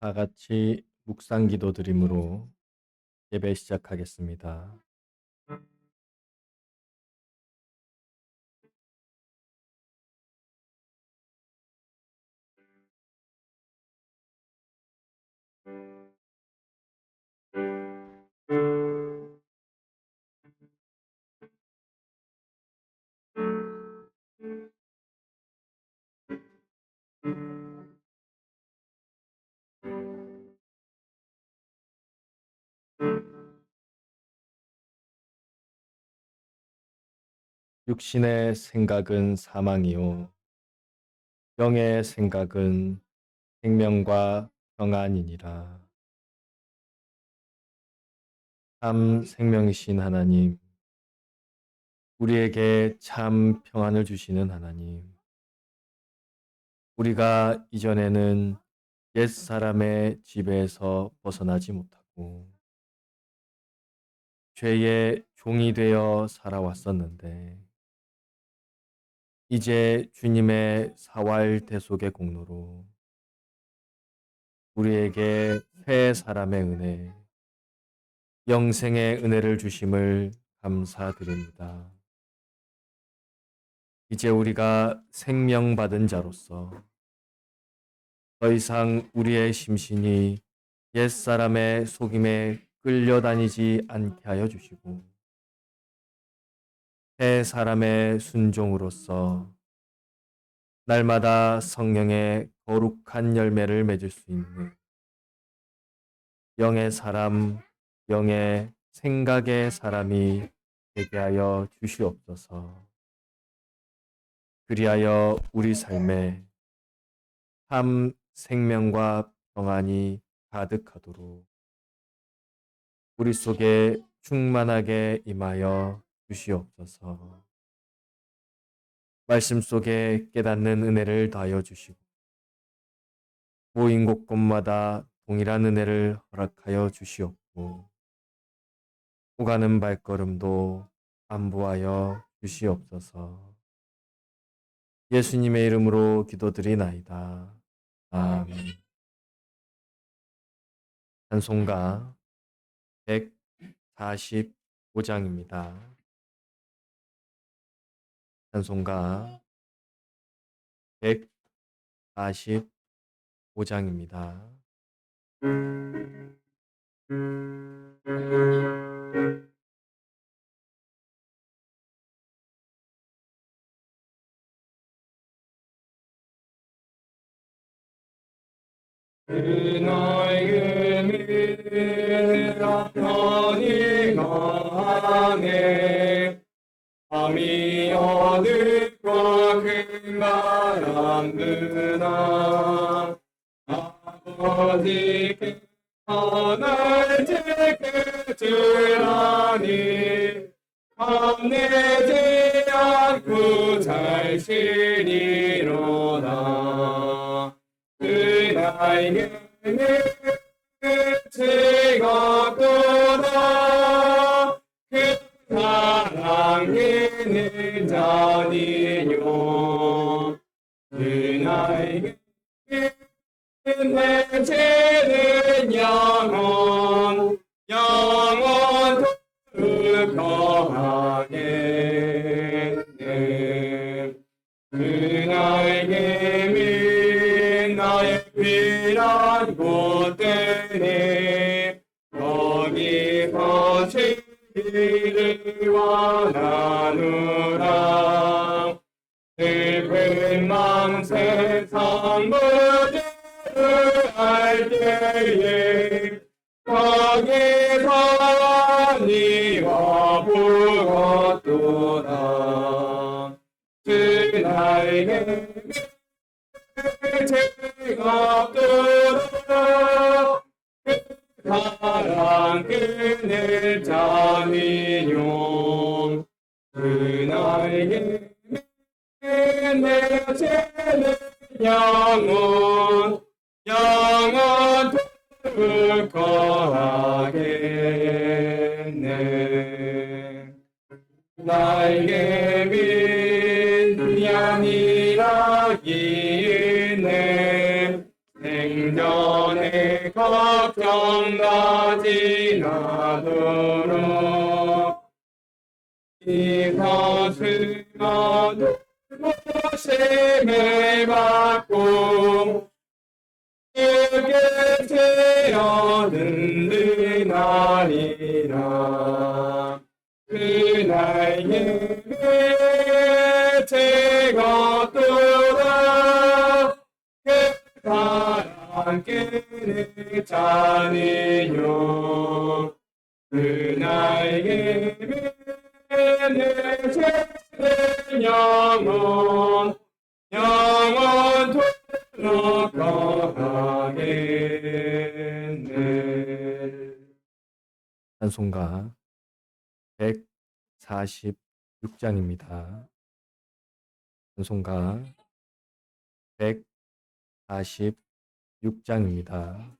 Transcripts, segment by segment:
다 같이 묵상 기도 드림으로 예배 시작하겠습니다. 육신의 생각은 사망이요 영의 생각은 생명과 평안이니라. 참 생명이신 하나님, 우리에게 참 평안을 주시는 하나님, 우리가 이전에는 옛 사람의 지배에서 벗어나지 못하고 죄의 종이 되어 살아왔었는데 이제 주님의 사활 대속의 공로로 우리에게 새 사람의 은혜, 영생의 은혜를 주심을 감사드립니다. 이제 우리가 생명받은 자로서 더 이상 우리의 심신이 옛사람의 속임에 끌려다니지 않게 하여 주시고 새 사람의 순종으로서 날마다 성령의 거룩한 열매를 맺을 수 있는 영의 사람, 영의 생각의 사람이 되게 하여 주시옵소서. 그리하여 우리 삶에 참 생명과 평안이 가득하도록 우리 속에 충만하게 임하여 주시옵소서. 말씀 속에 깨닫는 은혜를 더하여 주시고 모인 곳곳마다 동일한 은혜를 허락하여 주시옵고 오가는 발걸음도 안보하여 주시옵소서. 예수님의 이름으로 기도드리나이다. 아멘. 찬송가 145장입니다. 찬송가 145장입니다. 그날의 은혜가 편히 가네 밤이 어둡고 큰 바람 드나 아버지께서 날 지켜주라니 겁내지 않고 잘 쉬리로다. 그날의 즐겁도다. 그 사랑하는 자니요. 그날의 내 죄는 영원토록 거하겠네. 그날의 나의 피란 곳되네. 거기서 죄를 원하노라. 슬픈 마음 세상 무죄를 알 때에 거기서 니와 보았도다. 그날의 즐겁도다. 사랑 끊을 자니요. 그날의 내 죄는 영원토록 거하겠네. 나에게 미안이라 기네 생전에 걱정 지나도록 이것을 거두고 심을 받고 주께 채어 든든하리라. 그날 예배 제것도다 그 사랑께는 자니요. 그날 예배는 죄는 영원토록 거하겠네. 찬송가 146장입니다. 찬송가 146장입니다.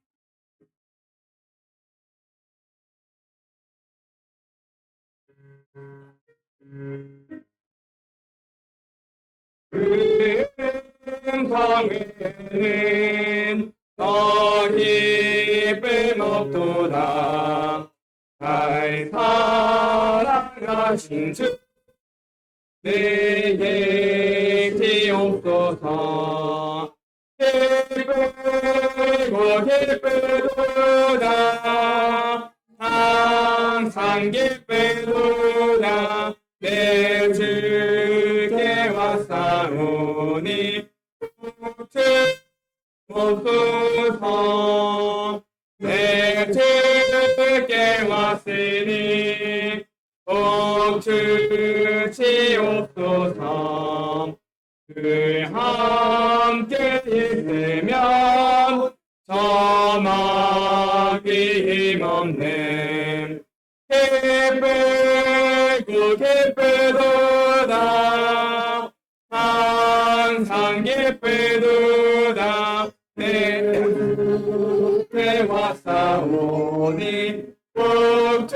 세상에는 더 기쁨 없도다. 날 사랑하신 주 내게 지옵소서. 기쁘고 기쁘도다. 항상 기쁘도다. 내 주께 왔사오니 주옵소서. 내 주께 왔으니 복 주시옵소서. 그 함께 있으면 저막이 힘없네. 기쁘고 기쁘도다. 항상 기쁘도다. 내 주께 왔사오니 복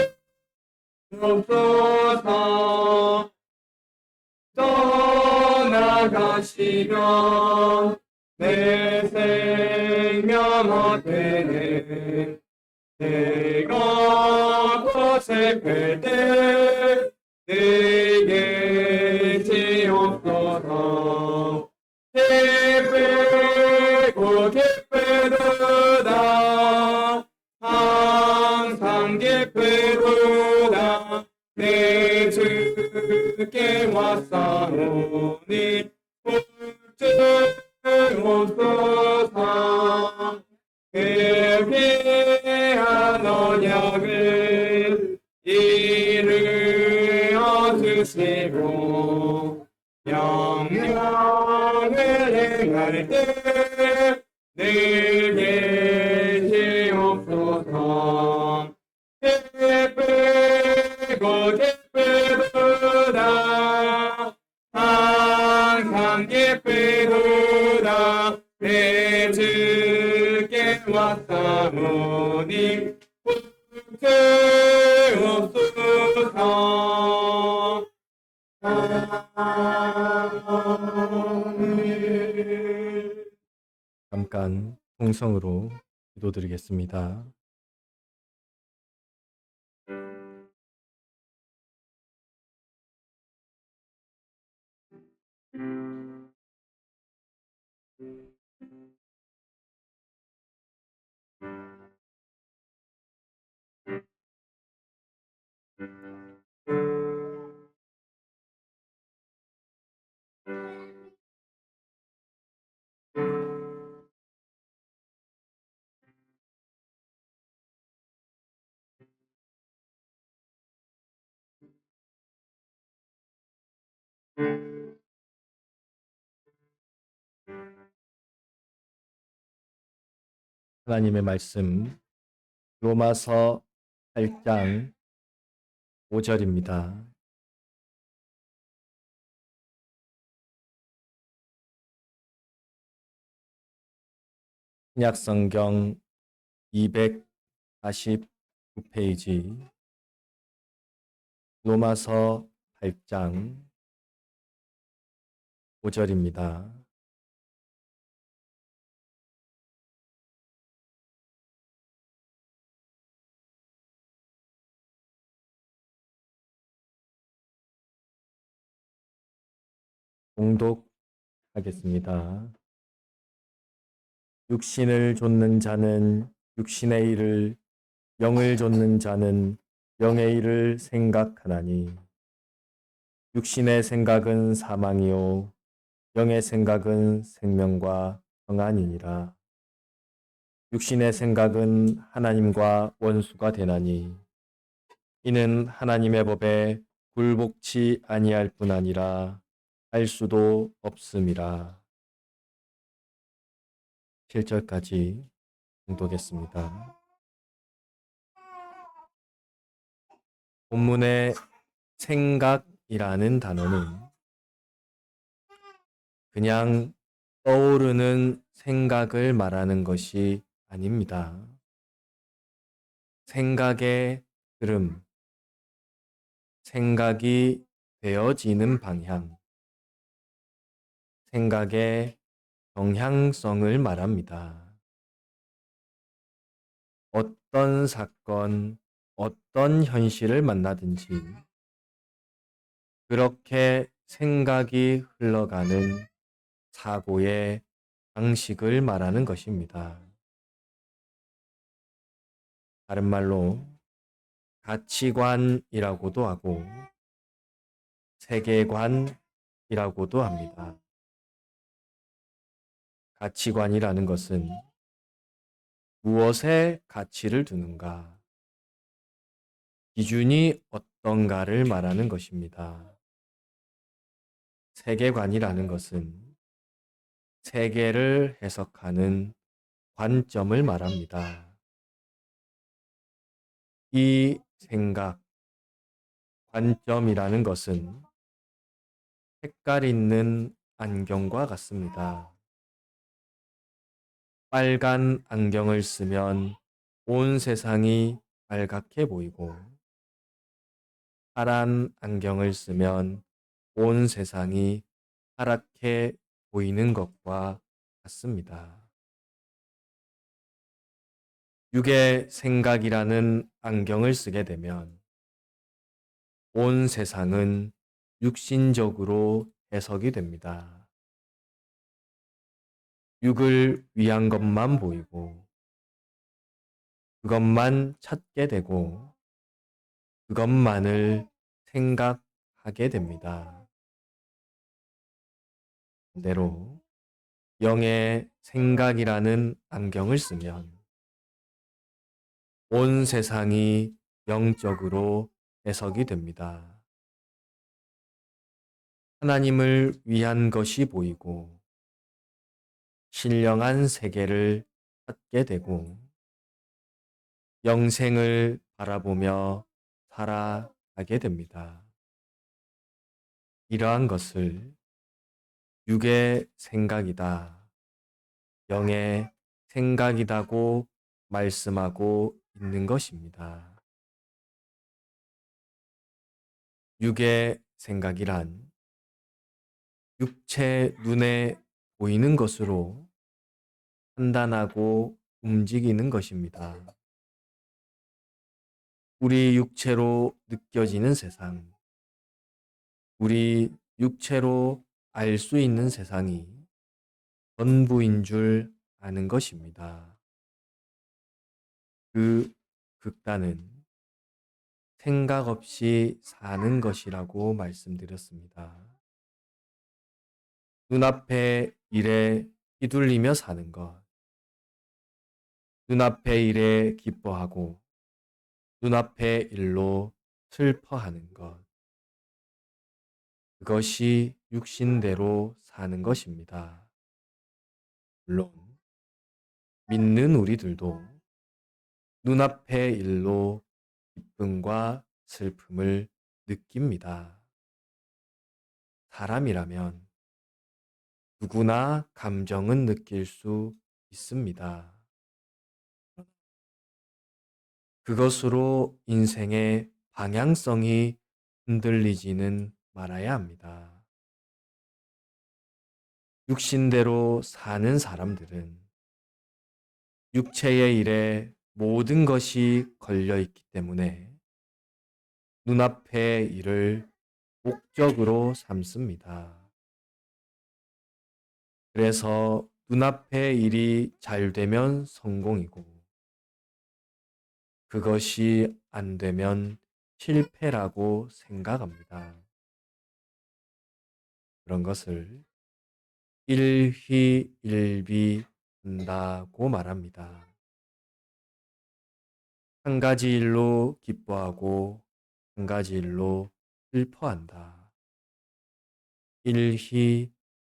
주옵소서. 떠나가시면 내 생명 어때네. 내가 고sep을 때 내게 지옵소서. 기쁘고 기쁘도다. 항상 기쁘도다. 내 주께 왔사오니 복 주옵소서. 그 귀한 언약을 이루어 주시고 명령을 행할 때 늘 계시옵소서. 기쁘고 기쁘도다. 항상 기쁘도다. 내 주께 왔사오니 복 주옵소서. 잠깐 통성으로 기도드리겠습니다. 하나님의 말씀 로마서 8장 5절입니다. 신약성경 249페이지 로마서 8장 5절입니다. 봉독하겠습니다. 육신을 좇는 자는 육신의 일을, 영을 좇는 자는 영의 일을 생각하나니 육신의 생각은 사망이요 영의 생각은 생명과 평안이니라. 육신의 생각은 하나님과 원수가 되나니 이는 하나님의 법에 굴복치 아니할 뿐 아니라 할 수도 없음이라. 7절까지 봉독했습니다. 본문의 생각이라는 단어는 그냥 떠오르는 생각을 말하는 것이 아닙니다. 생각의 흐름, 생각이 되어지는 방향, 생각의 방향성을 말합니다. 어떤 사건, 어떤 현실을 만나든지 그렇게 생각이 흘러가는 사고의 방식을 말하는 것입니다. 다른 말로 가치관이라고도 하고 세계관이라고도 합니다. 가치관이라는 것은 무엇에 가치를 두는가, 기준이 어떤가를 말하는 것입니다. 세계관이라는 것은 세계를 해석하는 관점을 말합니다. 이 생각, 관점이라는 것은 색깔 있는 안경과 같습니다. 빨간 안경을 쓰면 온 세상이 빨갛게 보이고, 파란 안경을 쓰면 온 세상이 파랗게 보이는 것과 같습니다. 육의 생각이라는 안경을 쓰게 되면 온 세상은 육신적으로 해석이 됩니다. 육을 위한 것만 보이고 그것만 찾게 되고 그것만을 생각하게 됩니다. 반대로 영의 생각이라는 안경을 쓰면 온 세상이 영적으로 해석이 됩니다. 하나님을 위한 것이 보이고 신령한 세계를 찾게 되고 영생을 바라보며 살아가게 됩니다. 이러한 것을 육의 생각이다, 영의 생각이다고 말씀하고 있는 것입니다. 육의 생각이란 육체 눈에 보이는 것으로 판단하고 움직이는 것입니다. 우리 육체로 느껴지는 세상, 우리 육체로 알 수 있는 세상이 전부인 줄 아는 것입니다. 그 극단은 생각 없이 사는 것이라고 말씀드렸습니다. 눈앞의 일에 휘둘리며 사는 것, 눈앞의 일에 기뻐하고 눈앞의 일로 슬퍼하는 것, 그것이 육신대로 사는 것입니다. 물론 믿는 우리들도 눈앞의 일로 기쁨과 슬픔을 느낍니다. 사람이라면 누구나 감정은 느낄 수 있습니다. 그것으로 인생의 방향성이 흔들리지는 말아야 합니다. 육신대로 사는 사람들은 육체의 일에 모든 것이 걸려 있기 때문에 눈앞의 일을 목적으로 삼습니다. 그래서 눈앞의 일이 잘 되면 성공이고, 그것이 안 되면 실패라고 생각합니다. 그런 것을 일희일비한다고 말합니다. 한 가지 일로 기뻐하고 한 가지 일로 슬퍼한다.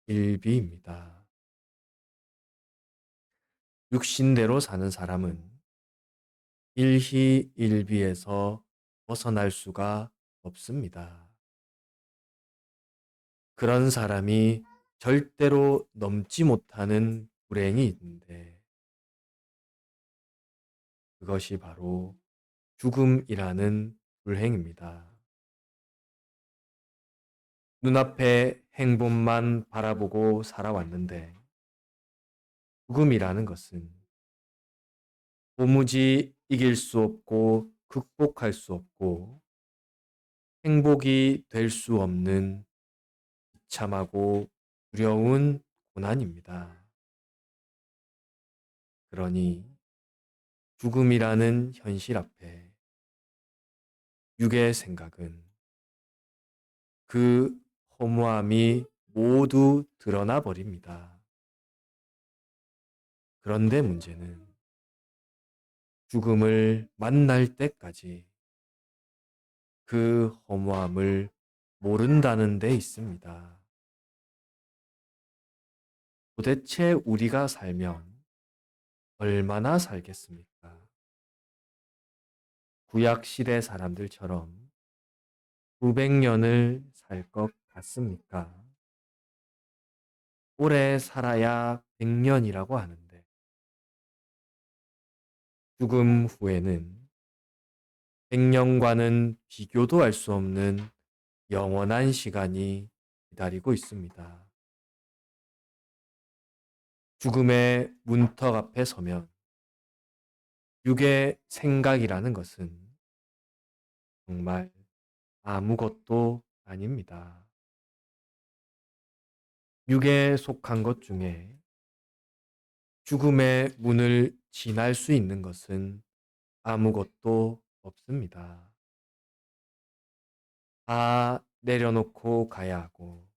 일희일비입니다. 육신대로 사는 사람은 일희일비에서 벗어날 수가 없습니다. 그런 사람이 절대로 넘지 못하는 불행이 있는데, 그것이 바로 죽음이라는 불행입니다. 눈앞에 행복만 바라보고 살아왔는데, 죽음이라는 것은 도무지 이길 수 없고 극복할 수 없고 행복이 될 수 없는 비참하고 두려운 고난입니다. 그러니 죽음이라는 현실 앞에 육의 생각은 그 허무함이 모두 드러나 버립니다. 그런데 문제는 죽음을 만날 때까지 그 허무함을 모른다는 데 있습니다. 도대체 우리가 살면 얼마나 살겠습니까? 구약시대 사람들처럼 900년을 살 것 같습니까? 오래 살아야 100년이라고 하는데, 죽음 후에는 100년과는 비교도 할 수 없는 영원한 시간이 기다리고 있습니다. 죽음의 문턱 앞에 서면 육의 생각이라는 것은 정말 아무것도 아닙니다. 육에 속한 것 중에 죽음의 문을 지날 수 있는 것은 아무것도 없습니다. 다 내려놓고 가야 하고,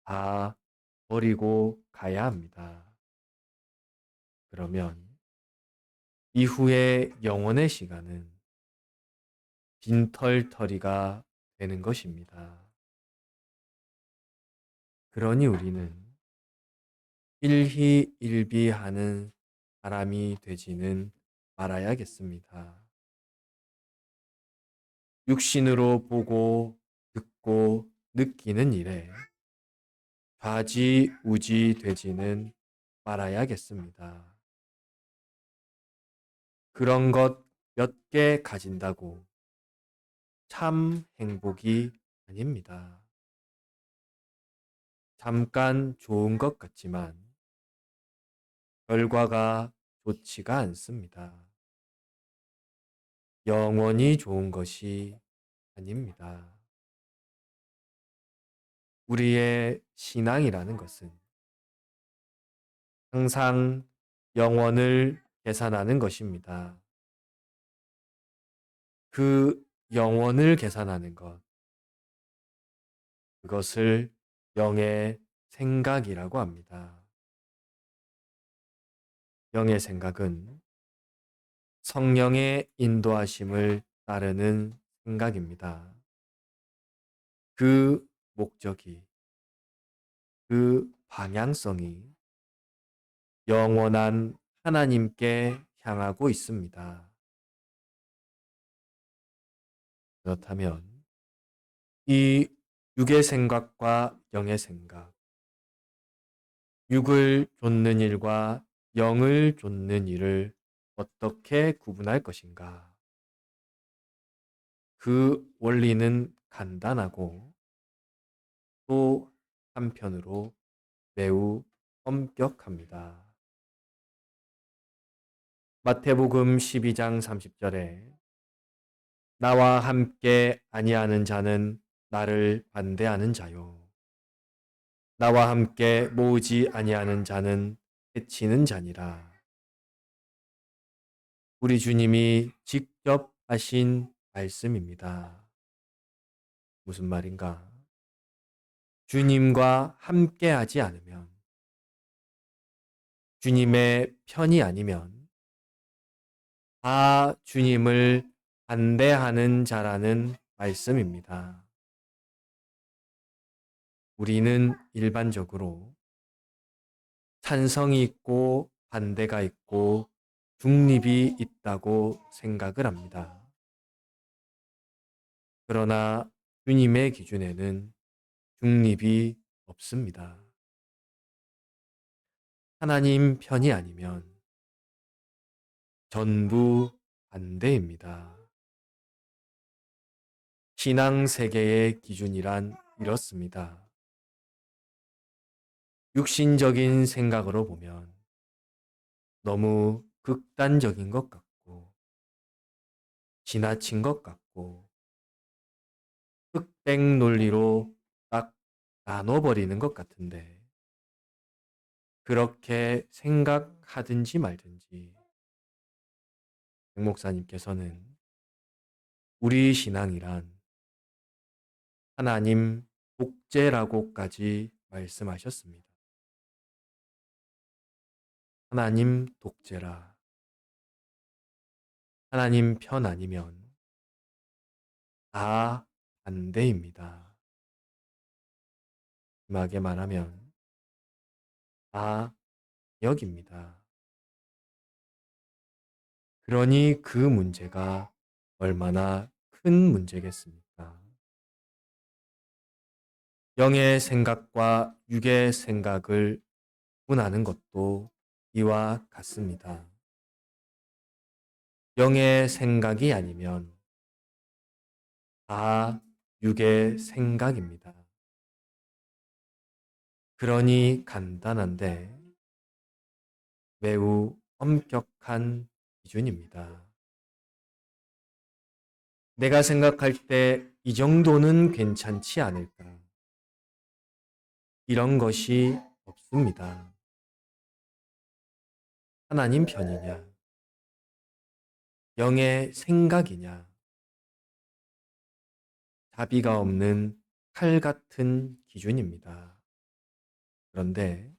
다 버리고 가야 합니다. 그러면 이후의 영원의 시간은 빈털터리가 되는 것입니다. 그러니 우리는 일희일비하는 사람이 되지는 말아야겠습니다. 육신으로 보고 듣고 느끼는 일에 좌지우지 되지는 말아야겠습니다. 그런 것 몇 개 가진다고 참 행복이 아닙니다. 잠깐 좋은 것 같지만 결과가 좋지가 않습니다. 영원히 좋은 것이 아닙니다. 우리의 신앙이라는 것은 항상 영원을 계산하는 것입니다. 그 영원을 계산하는 것, 그것을 영의 생각이라고 합니다. 영의 생각은 성령의 인도하심을 따르는 생각입니다. 그 목적이, 그 방향성이 영원한 하나님께 향하고 있습니다. 그렇다면 이 육의 생각과 영의 생각, 육을 좇는 일과 영을 좇는 일을 어떻게 구분할 것인가? 그 원리는 간단하고 또 한편으로 매우 엄격합니다. 마태복음 12장 30절에 나와 함께 아니하는 자는 나를 반대하는 자요. 나와 함께 모으지 아니하는 자는 해치는 자니라. 우리 주님이 직접 하신 말씀입니다. 무슨 말인가? 주님과 함께 하지 않으면, 주님의 편이 아니면 다 주님을 반대하는 자라는 말씀입니다. 우리는 일반적으로 찬성이 있고 반대가 있고 중립이 있다고 생각을 합니다. 그러나 주님의 기준에는 중립이 없습니다. 하나님 편이 아니면 전부 반대입니다. 신앙 세계의 기준이란 이렇습니다. 육신적인 생각으로 보면 너무 극단적인 것 같고, 지나친 것 같고, 흑백 논리로 딱 나눠버리는 것 같은데, 그렇게 생각하든지 말든지, 백 목사님께서는 우리 신앙이란 하나님 독재라고까지 말씀하셨습니다. 하나님 독재라. 하나님 편 아니면 다 반대입니다. 심하게 말하면 다 역입니다. 그러니 그 문제가 얼마나 큰 문제겠습니까? 영의 생각과 육의 생각을 구분하는 것도 이와 같습니다. 영의 생각이 아니면 다 육의 생각입니다. 그러니 간단한데 매우 엄격한 기준입니다. 내가 생각할 때 이 정도는 괜찮지 않을까? 이런 것이 없습니다. 하나님 편이냐? 영의 생각이냐? 자비가 없는 칼 같은 기준입니다. 그런데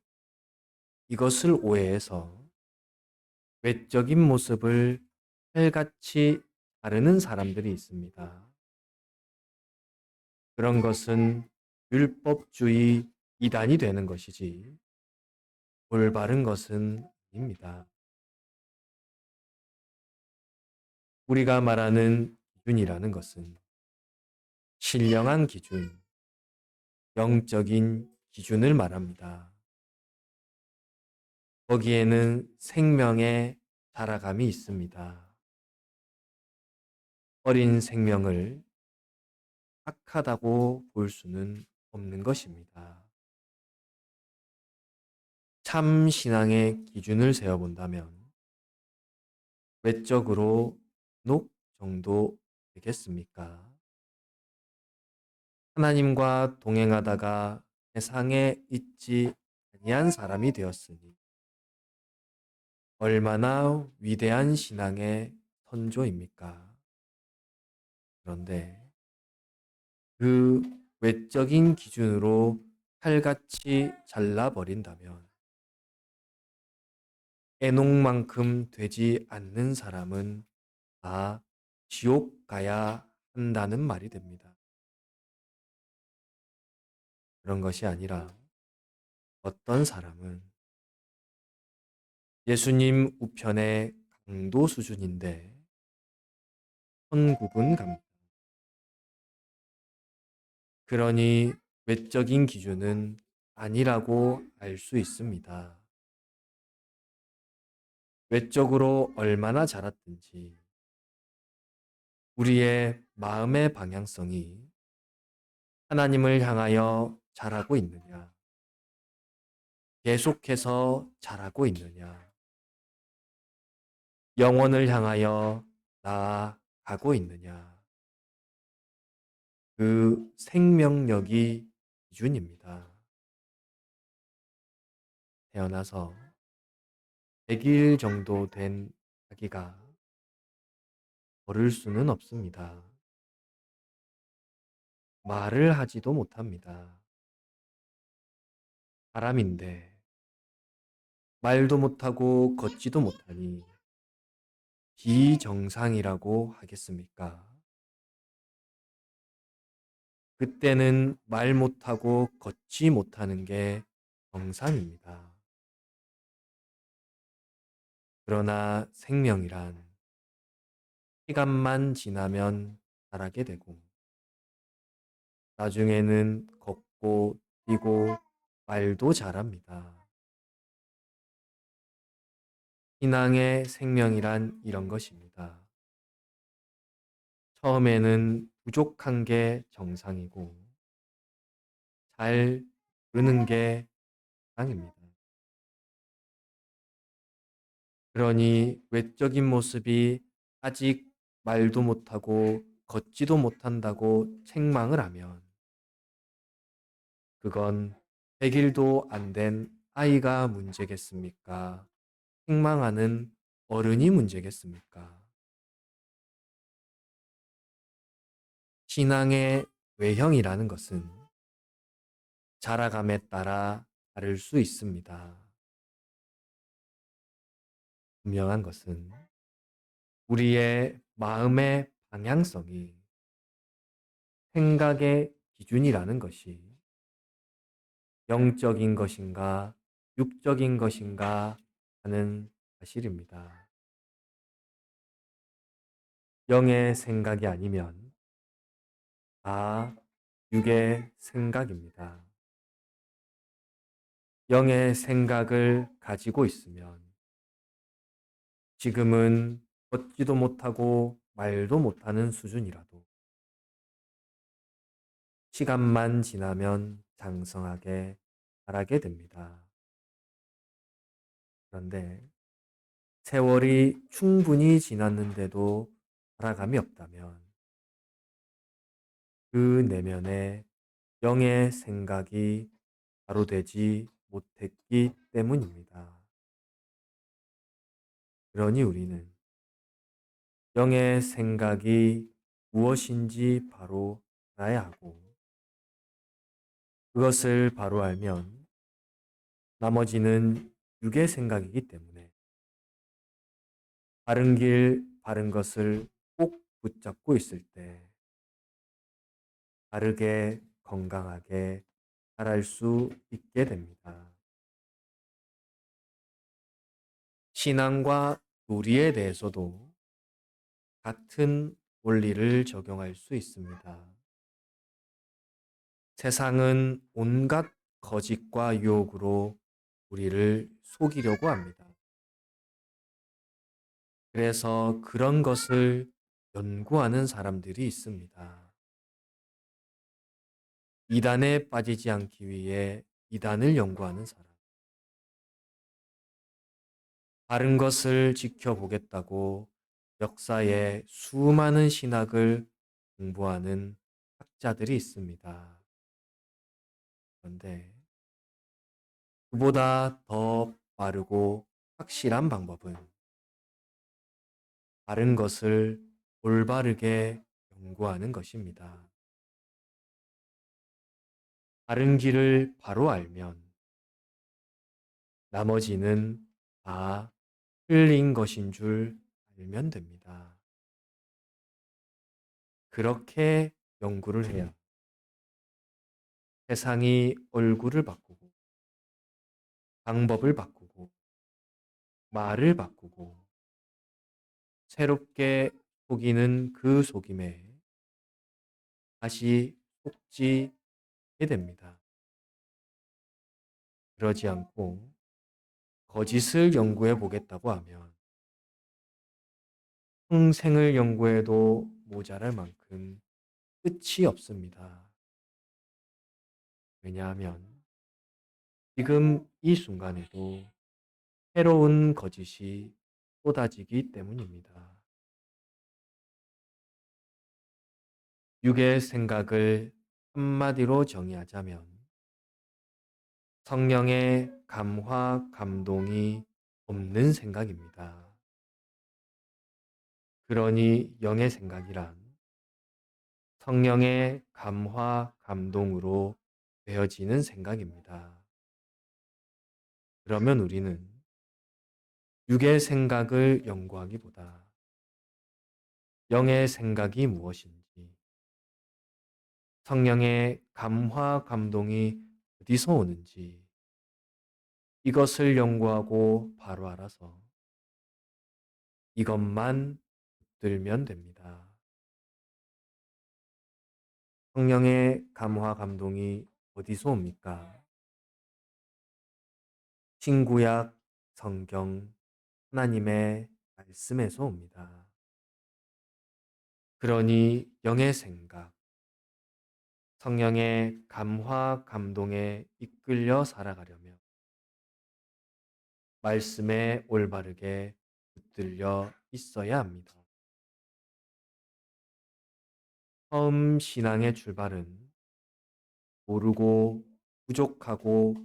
이것을 오해해서 외적인 모습을 칼같이 다루는 사람들이 있습니다. 그런 것은 율법주의 이단이 되는 것이지 올바른 것은 아닙니다. 우리가 말하는 기준이라는 것은 신령한 기준, 영적인 기준을 말합니다. 거기에는 생명의 자라감이 있습니다. 어린 생명을 악하다고 볼 수는 없는 것입니다. 참 신앙의 기준을 세워본다면 외적으로 녹 정도 되겠습니까? 하나님과 동행하다가 세상에 있지 아니한 사람이 되었으니 얼마나 위대한 신앙의 선조입니까? 그런데 그 외적인 기준으로 칼같이 잘라버린다면 애녹만큼 되지 않는 사람은 다 지옥 가야 한다는 말이 됩니다. 그런 것이 아니라 어떤 사람은 예수님 우편의 강도 수준인데 천국은 갑니다. 그러니 외적인 기준은 아니라고 알 수 있습니다. 외적으로 얼마나 자랐든지 우리의 마음의 방향성이 하나님을 향하여 자라고 있느냐, 계속해서 자라고 있느냐, 영혼을 향하여 나아가고 있느냐, 그 생명력이 기준입니다. 태어나서 100일 정도 된 아기가 걸을 수는 없습니다. 말을 하지도 못합니다. 사람인데 말도 못하고 걷지도 못하니 비정상이라고 하겠습니까? 그때는 말 못하고 걷지 못하는 게 정상입니다. 그러나 생명이란 시간만 지나면 자라게 되고 나중에는 걷고 뛰고 말도 잘합니다. 신앙의 생명이란 이런 것입니다. 처음에는 부족한 게 정상이고 잘 모르는 게 정상입니다. 그러니 외적인 모습이 아직 말도 못하고 걷지도 못한다고 책망을 하면 그건 100일도 안 된 아이가 문제겠습니까? 책망하는 어른이 문제겠습니까? 신앙의 외형이라는 것은 자라감에 따라 다를 수 있습니다. 분명한 것은 우리의 마음의 방향성이 생각의 기준이라는 것이 영적인 것인가 육적인 것인가 하는 사실입니다. 영의 생각이 아니면 다 육의 생각입니다. 영의 생각을 가지고 있으면 지금은 걷지도 못하고 말도 못하는 수준이라도 시간만 지나면 장성하게 자라게 됩니다. 그런데 세월이 충분히 지났는데도 자라감이 없다면 그 내면에 영의 생각이 바로 되지 못했기 때문입니다. 그러니 우리는 영의 생각이 무엇인지 바로 알아야 하고 그것을 바로 알면 나머지는 육의 생각이기 때문에 바른 길, 바른 것을 꼭 붙잡고 있을 때 바르게 건강하게 자랄 수 있게 됩니다. 신앙과 도리에 대해서도 같은 원리를 적용할 수 있습니다. 세상은 온갖 거짓과 유혹으로 우리를 속이려고 합니다. 그래서 그런 것을 연구하는 사람들이 있습니다. 이단에 빠지지 않기 위해 이단을 연구하는 사람. 바른 것을 지켜보겠다고 역사의 수많은 신학을 공부하는 학자들이 있습니다. 그런데 그보다 더 빠르고 확실한 방법은 바른 것을 올바르게 연구하는 것입니다. 바른 길을 바로 알면 나머지는 다 틀린 것인 줄 알면 됩니다. 그렇게 연구를 해야 세상이 얼굴을 바꾸고 방법을 바꾸고 말을 바꾸고 새롭게 속이는 그 속임에 다시 속지 됩니다. 그러지 않고 거짓을 연구해 보겠다고 하면 평생을 연구해도 모자랄 만큼 끝이 없습니다. 왜냐하면 지금 이 순간에도 새로운 거짓이 쏟아지기 때문입니다. 육의 생각을 한마디로 정의하자면 성령의 감화, 감동이 없는 생각입니다. 그러니 영의 생각이란 성령의 감화, 감동으로 되어지는 생각입니다. 그러면 우리는 육의 생각을 연구하기보다 영의 생각이 무엇인지, 성령의 감화, 감동이 어디서 오는지 이것을 연구하고 바로 알아서 이것만 붙들면 됩니다. 성령의 감화, 감동이 어디서 옵니까? 신구약, 성경, 하나님의 말씀에서 옵니다. 그러니 영의 생각, 성령의 감화, 감동에 이끌려 살아가려면 말씀에 올바르게 붙들려 있어야 합니다. 처음 신앙의 출발은 모르고 부족하고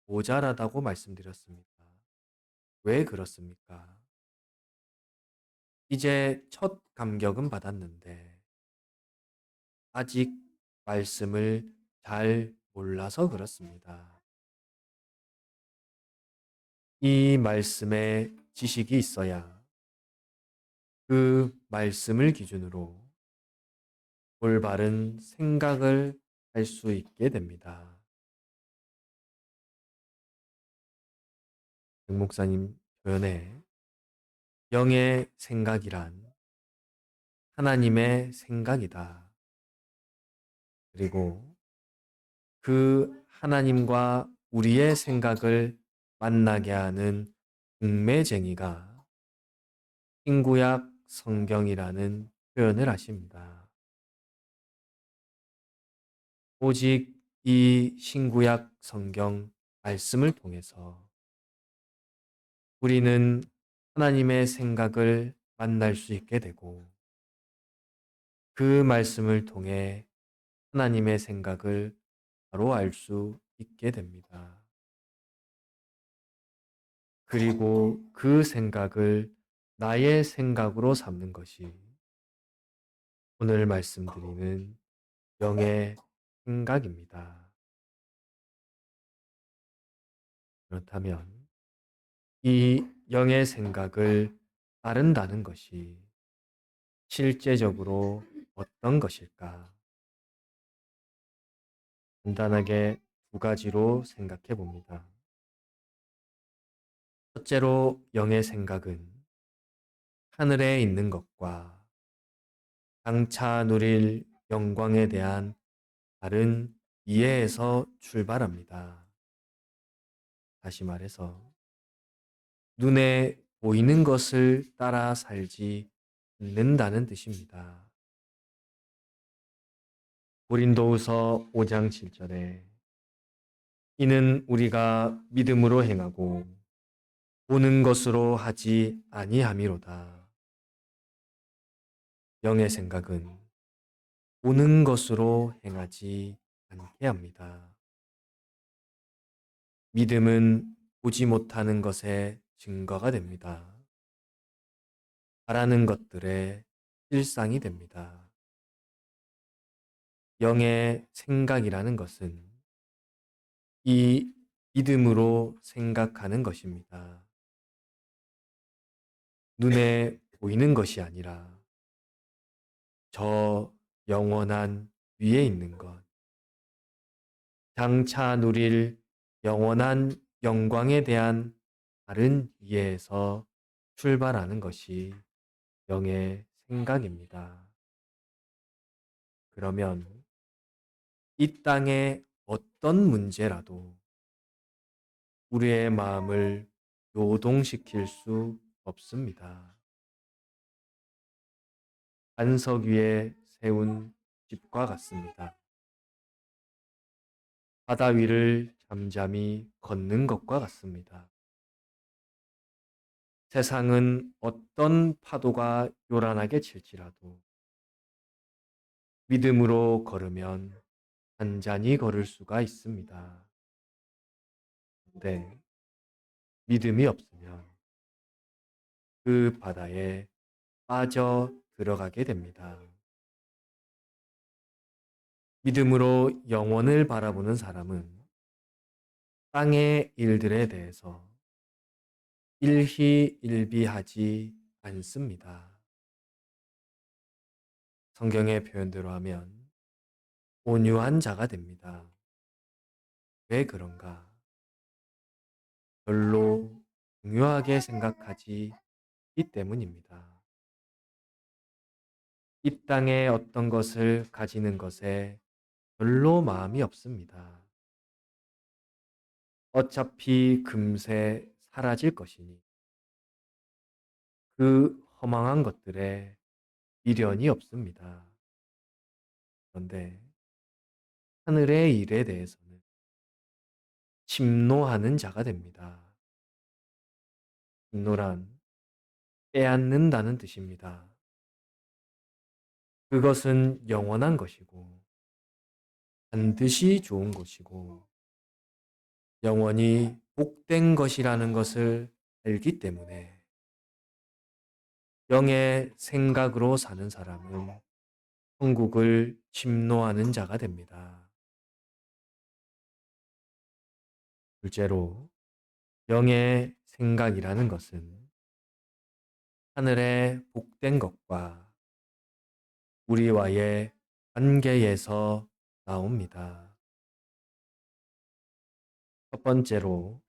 모자라다고 말씀드렸습니다. 왜 그렇습니까? 이제 첫 감격은 받았는데 아직 말씀을 잘 몰라서 그렇습니다. 이 말씀에 지식이 있어야 그 말씀을 기준으로 올바른 생각을 할 수 있게 됩니다. 백 목사님 표현에 영의 생각이란 하나님의 생각이다. 그리고 그 하나님과 우리의 생각을 만나게 하는 중매쟁이가 신구약 성경이라는 표현을 하십니다. 오직 이 신구약 성경 말씀을 통해서 우리는 하나님의 생각을 만날 수 있게 되고 그 말씀을 통해 하나님의 생각을 바로 알 수 있게 됩니다. 그리고 그 생각을 나의 생각으로 삼는 것이 오늘 말씀드리는 영의 생각입니다. 그렇다면 이 영의 생각을 따른다는 것이 실제적으로 어떤 것일까? 간단하게 두 가지로 생각해 봅니다. 첫째로 영의 생각은 하늘에 있는 것과 장차 누릴 영광에 대한 다른 이해에서 출발합니다. 다시 말해서 눈에 보이는 것을 따라 살지 않는다는 뜻입니다. 고린도후서 5장 7절에 이는 우리가 믿음으로 행하고 보는 것으로 하지 아니함이로다. 영의 생각은 보는 것으로 행하지 않게 합니다. 믿음은 보지 못하는 것의 증거가 됩니다. 바라는 것들의 실상이 됩니다. 영의 생각이라는 것은 이 믿음으로 생각하는 것입니다. 눈에 보이는 것이 아니라 저 영원한 위에 있는 것, 장차 누릴 영원한 영광에 대한 다른 이해에서 출발하는 것이 영의 생각입니다. 그러면 이 땅의 어떤 문제라도 우리의 마음을 요동시킬 수 없습니다. 반석 위에 세운 집과 같습니다. 바다 위를 잠잠히 걷는 것과 같습니다. 세상은 어떤 파도가 요란하게 칠지라도 믿음으로 걸으면 단단히 걸을 수가 있습니다. 근데 믿음이 없으면 그 바다에 빠져 들어가게 됩니다. 믿음으로 영원을 바라보는 사람은 땅의 일들에 대해서 일희일비하지 않습니다. 성경의 표현대로 하면 온유한 자가 됩니다. 왜 그런가? 별로 중요하게 생각하지 이 때문입니다. 이 땅의 어떤 것을 가지는 것에 별로 마음이 없습니다. 어차피 금세 사라질 것이니 그 허망한 것들에 미련이 없습니다. 그런데 하늘의 일에 대해서는 침노하는 자가 됩니다. 침노란 빼앗는다는 뜻입니다. 그것은 영원한 것이고 반드시 좋은 것이고 영원히 복된 것이라는 것을 알기 때문에 영의 생각으로 사는 사람은 천국을 침노하는 자가 됩니다. 둘째로 영의 생각이라는 것은 하늘의 복된 것과 우리와의 관계에서 나옵니다. 첫 번째로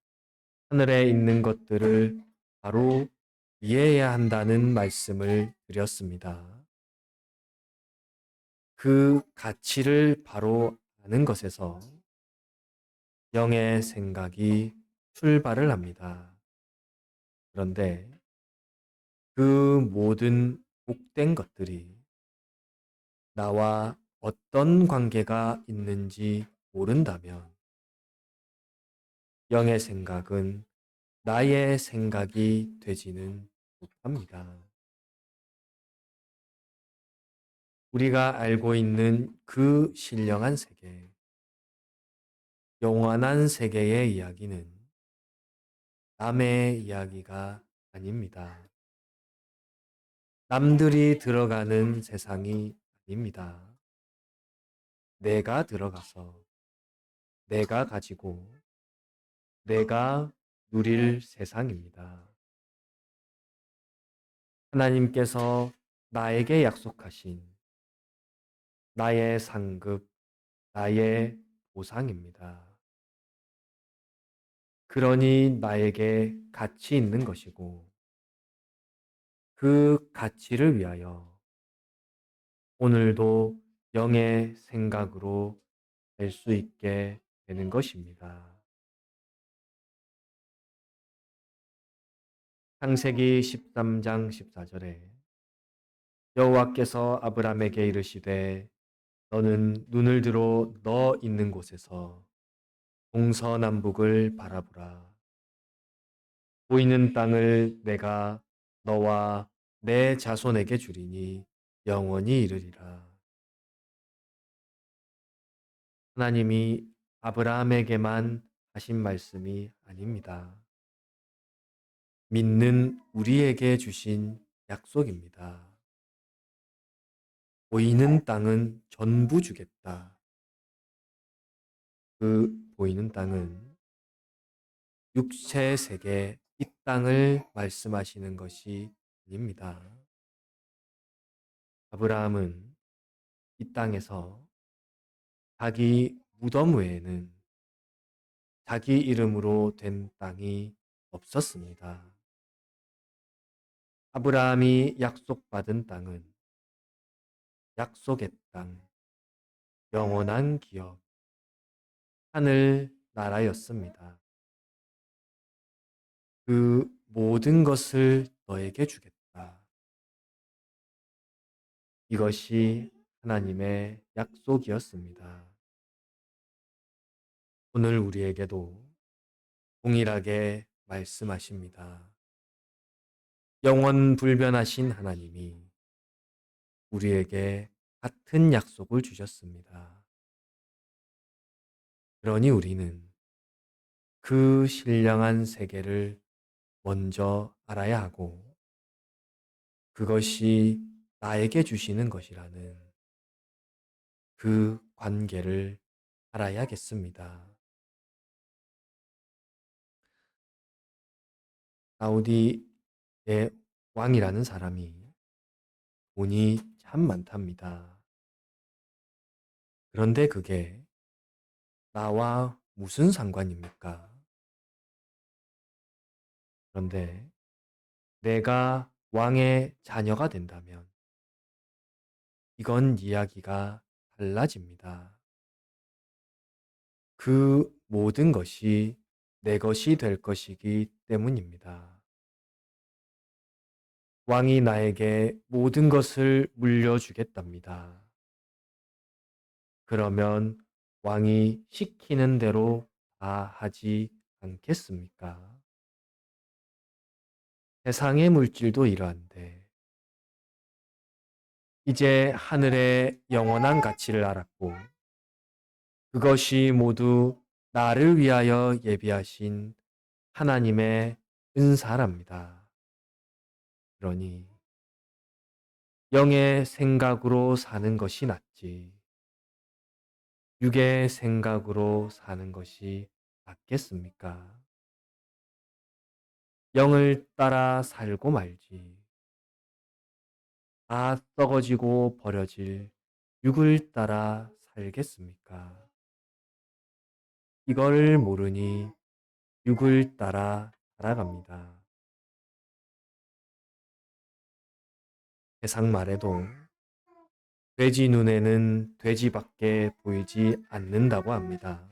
하늘에 있는 것들을 바로 이해해야 한다는 말씀을 드렸습니다. 그 가치를 바로 아는 것에서 영의 생각이 출발을 합니다. 그런데 그 모든 복된 것들이 나와 어떤 관계가 있는지 모른다면 영의 생각은 나의 생각이 되지는 못합니다. 우리가 알고 있는 그 신령한 세계, 영원한 세계의 이야기는 남의 이야기가 아닙니다. 남들이 들어가는 세상이 아닙니다. 내가 들어가서 내가 가지고 내가 누릴 세상입니다. 하나님께서 나에게 약속하신 나의 상급, 나의 보상입니다. 그러니 나에게 가치 있는 것이고 그 가치를 위하여 오늘도 영의 생각으로 될 수 있게 되는 것입니다. 창세기 13장 14절에 여호와께서 아브람에게 이르시되 너는 눈을 들어 너 있는 곳에서 동서남북을 바라보라. 보이는 땅을 내가 너와 내 자손에게 주리니 영원히 이르리라. 하나님이 아브라함에게만 하신 말씀이 아닙니다. 믿는 우리에게 주신 약속입니다. 보이는 땅은 전부 주겠다. 그 보이는 땅은 육체 세계 이 땅을 말씀하시는 것이 아닙니다. 아브라함은 이 땅에서 자기 무덤 외에는 자기 이름으로 된 땅이 없었습니다. 아브라함이 약속받은 땅은 약속의 땅, 영원한 기업, 하늘 나라였습니다. 그 모든 것을 너에게 주겠다. 이것이 하나님의 약속이었습니다. 오늘 우리에게도 동일하게 말씀하십니다. 영원 불변하신 하나님이 우리에게 같은 약속을 주셨습니다. 그러니 우리는 그 신령한 세계를 먼저 알아야 하고 그것이 나에게 주시는 것이라는 그 관계를 알아야겠습니다. 사우디의 왕이라는 사람이 돈이 참 많답니다. 그런데 그게 나와 무슨 상관입니까? 그런데 내가 왕의 자녀가 된다면 이건 이야기가 달라집니다. 그 모든 것이 내 것이 될 것이기 때문입니다. 왕이 나에게 모든 것을 물려주겠답니다. 그러면 왕이 시키는 대로 다 하지 않겠습니까? 세상의 물질도 이러한데, 이제 하늘의 영원한 가치를 알았고, 그것이 모두 나를 위하여 예비하신 하나님의 은사랍니다. 그러니 영의 생각으로 사는 것이 낫지, 육의 생각으로 사는 것이 낫겠습니까? 영을 따라 살고 말지, 다 썩어지고 버려질 육을 따라 살겠습니까? 이걸 모르니 육을 따라 살아갑니다. 세상 말에도 돼지 눈에는 돼지밖에 보이지 않는다고 합니다.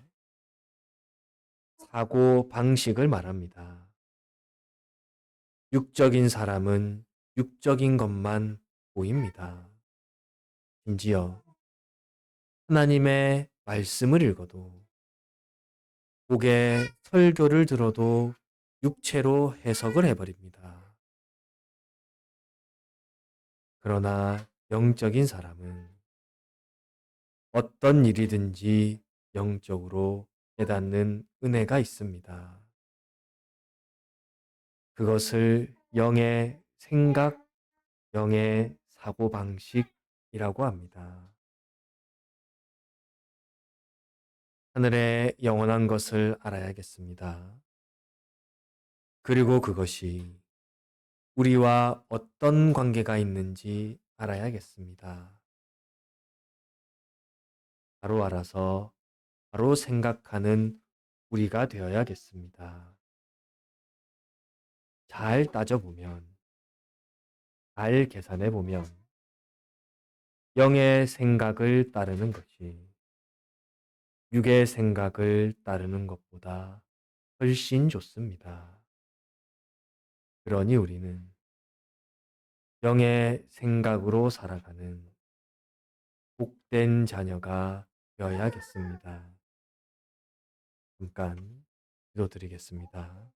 사고 방식을 말합니다. 육적인 사람은 육적인 것만 보입니다. 심지어 하나님의 말씀을 읽어도 목에 설교를 들어도 육체로 해석을 해버립니다. 그러나 영적인 사람은 어떤 일이든지 영적으로 깨닫는 은혜가 있습니다. 그것을 영의 생각, 영의 사고방식이라고 합니다. 하늘의 영원한 것을 알아야겠습니다. 그리고 그것이 우리와 어떤 관계가 있는지 알아야겠습니다. 바로 알아서 바로 생각하는 우리가 되어야겠습니다. 잘 따져보면, 잘 계산해보면, 영의 생각을 따르는 것이 육의 생각을 따르는 것보다 훨씬 좋습니다. 그러니 우리는 영의 생각으로 살아가는 복된 자녀가 되어야겠습니다. 잠깐 기도드리겠습니다.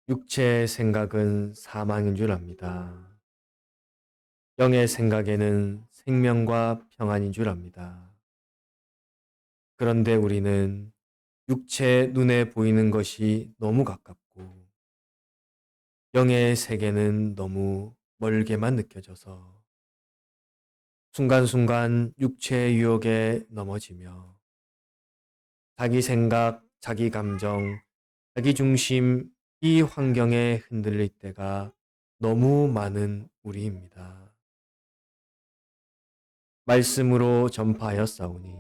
육체의 생각은 사망인 줄 압니다. 영의 생각에는 생명과 평안인 줄 압니다. 그런데 우리는 육체 눈에 보이는 것이 너무 가깝고 영의 세계는 너무 멀게만 느껴져서 순간순간 육체의 유혹에 넘어지며 자기 생각, 자기 감정, 자기 중심, 이 환경에 흔들릴 때가 너무 많은 우리입니다. 말씀으로 전파하였사오니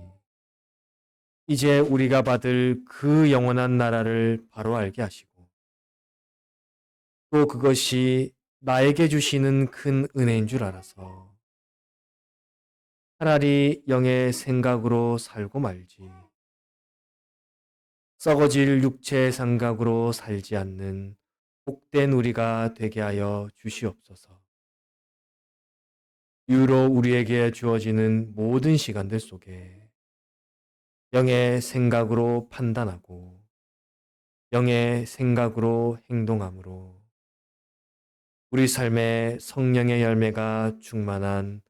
이제 우리가 받을 그 영원한 나라를 바로 알게 하시고 또 그것이 나에게 주시는 큰 은혜인 줄 알아서 차라리 영의 생각으로 살고 말지 썩어질 육체의 생각으로 살지 않는 복된 우리가 되게 하여 주시옵소서. 이후로 우리에게 주어지는 모든 시간들 속에 영의 생각으로 판단하고 영의 생각으로 행동함으로 우리 삶에 성령의 열매가 충만한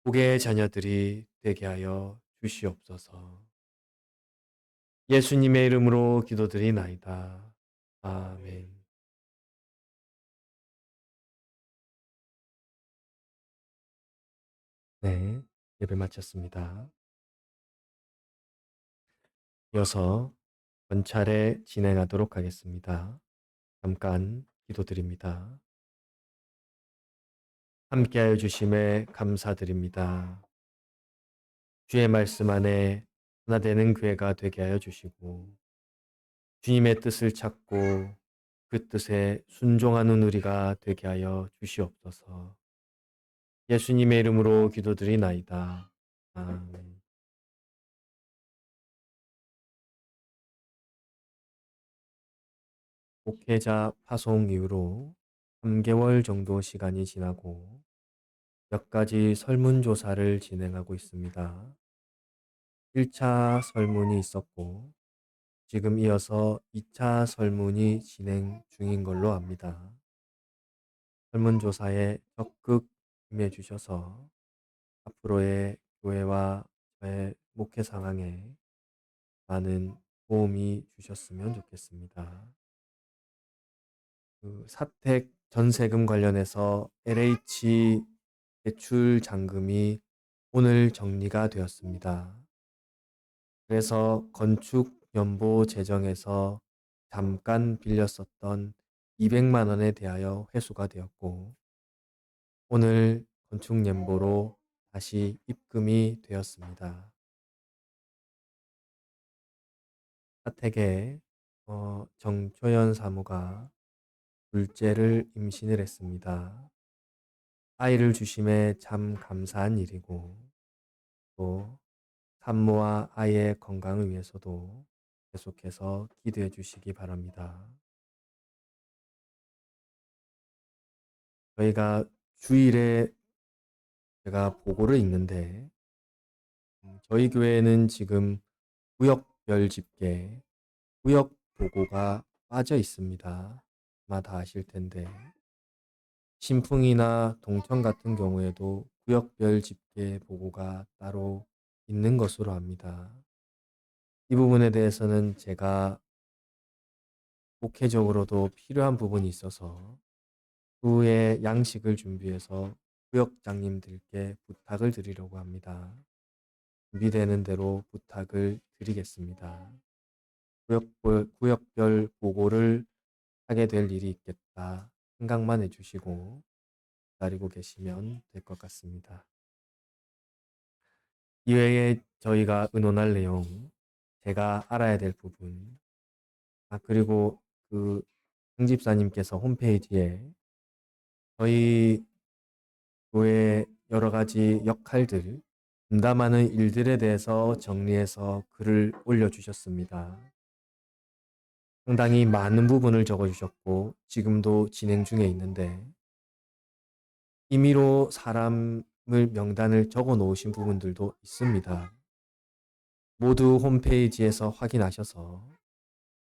복의 자녀들이 되게 하여 주시옵소서. 예수님의 이름으로 기도드리나이다. 아멘. 네, 예배 마쳤습니다. 이어서 전차례 진행하도록 하겠습니다. 잠깐 기도드립니다. 함께하여 주심에 감사드립니다. 주의 말씀 안에 하나 되는 교회가 되게 하여 주시고 주님의 뜻을 찾고 그 뜻에 순종하는 우리가 되게 하여 주시옵소서. 예수님의 이름으로 기도드리나이다. 아멘. 목회자 파송 이후로 3개월 정도 시간이 지나고 몇 가지 설문조사를 진행하고 있습니다. 1차 설문이 있었고 지금 이어서 2차 설문이 진행 중인 걸로 압니다. 설문조사에 적극 임해 주셔서 앞으로의 교회와 저의 목회 상황에 많은 도움이 주셨으면 좋겠습니다. 사택 전세금 관련해서 LH 대출 잔금이 오늘 정리가 되었습니다. 그래서 건축 연보 재정에서 잠깐 빌렸었던 200만 원에 대하여 회수가 되었고 오늘 건축 연보로 다시 입금이 되었습니다. 사택에 정초연 사무가 둘째를 임신을 했습니다. 아이를 주심에 참 감사한 일이고 또 산모와 아이의 건강을 위해서도 계속해서 기도해 주시기 바랍니다. 저희가 주일에 제가 보고를 읽는데 저희 교회는 지금 구역별 집계, 구역 보고가 빠져 있습니다. 아마 다 아실 텐데 신풍이나 동천 같은 경우에도 구역별 집계 보고가 따로 있는 것으로 압니다. 이 부분에 대해서는 제가 목회적으로도 필요한 부분이 있어서 후에 양식을 준비해서 구역장님들께 부탁을 드리려고 합니다. 준비되는 대로 부탁을 드리겠습니다. 구역별 보고를 하게 될 일이 있겠다 생각만 해주시고 기다리고 계시면 될 것 같습니다. 이외에 저희가 의논할 내용, 제가 알아야 될 부분, 그리고 그 홍집사님께서 홈페이지에 저희 교회 여러 가지 역할들, 분담하는 일들에 대해서 정리해서 글을 올려주셨습니다. 상당히 많은 부분을 적어주셨고 지금도 진행 중에 있는데 임의로 사람을 명단을 적어 놓으신 부분들도 있습니다. 모두 홈페이지에서 확인하셔서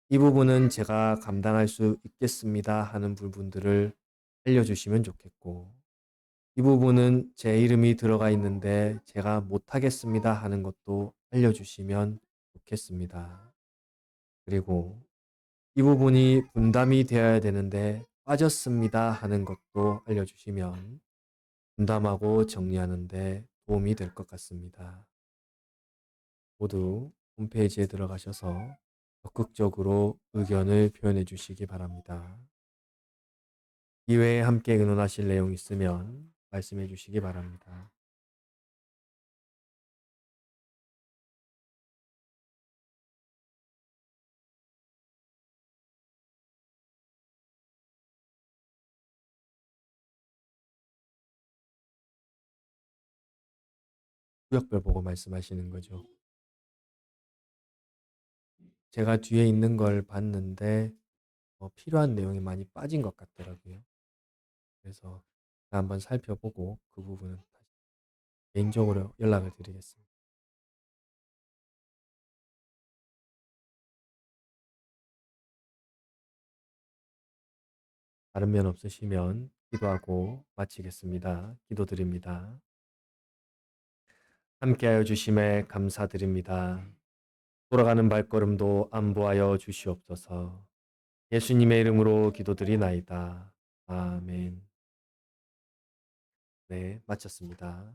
이 부분은 제가 감당할 수 있겠습니다 하는 부분들을 알려주시면 좋겠고 이 부분은 제 이름이 들어가 있는데 제가 못하겠습니다 하는 것도 알려주시면 좋겠습니다. 그리고 이 부분이 분담이 되어야 되는데 빠졌습니다 하는 것도 알려주시면 분담하고 정리하는데 도움이 될 것 같습니다. 모두 홈페이지에 들어가셔서 적극적으로 의견을 표현해 주시기 바랍니다. 이외에 함께 의논하실 내용 있으면 말씀해 주시기 바랍니다. 구역별 보고 말씀하시는 거죠. 제가 뒤에 있는 걸 봤는데 필요한 내용이 많이 빠진 것 같더라고요. 그래서 한번 살펴보고 그 부분은 다시 개인적으로 연락을 드리겠습니다. 다른 면 없으시면 기도하고 마치겠습니다. 기도드립니다. 함께하여 주심에 감사드립니다. 돌아가는 발걸음도 안보하여 주시옵소서. 예수님의 이름으로 기도드리나이다. 아멘. 네, 마쳤습니다.